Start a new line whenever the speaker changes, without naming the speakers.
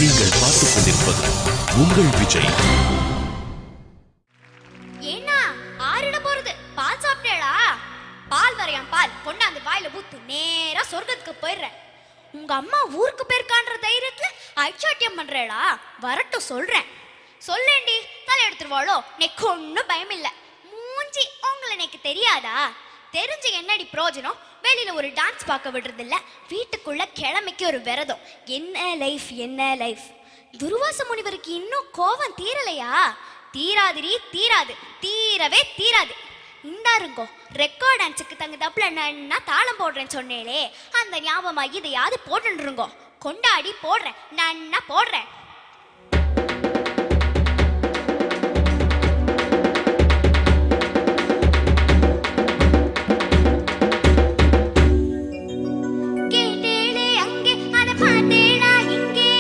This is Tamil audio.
நீங்கள் பார்த்துக் கொண்டிருப்பது உங்கள் விஜய்.
ஏன்னா ஆறிட போறது பால் சாப்பிட்டேடா? பால் வரையாம் பால் கொண்டாந்து வாயில ஊத்து நேரா சொர்க்கத்துக்கு போயிடுற. உங்க அம்மா ஊருக்கு போயிருக்கான்ற தைரியத்துல ஐச்சாட்டியம் பண்றேடா? வரட்டும் சொல்றேன். சொல்லேண்டி தலை எடுத்துருவாளோ? நெக்கு ஒன்னும் பயம் இல்ல. மூஞ்சி உங்களை எனக்கு தெரியாதா? தெரிஞ்சு என்னடி பிரோஜனம்? வெளியில ஒரு டான்ஸ் பார்க்க விடுறது இல்ல, வீட்டுக்குள்ள கிழமைக்கு ஒரு விரதம். என்ன லைஃப் என்ன லைஃப்? துர்வாச முனிவருக்கு இன்னும் கோபம் தீரலையா? தீராதிரி தீராது, தீரவே தீராது. இந்தாருங்கோ ரெக்கார்ட் டான்ஸுக்கு தகுந்தாப்புல நான் தாளம் போடுறேன்னு சொன்னேலே, அந்த ஞாபகமா இதையாவது போட்டுருங்கோ. கொண்டாடி போடுறேன், நான் போடுறேன். கேட்டேளே அங்கே, அத பார்த்தேடா இங்கே.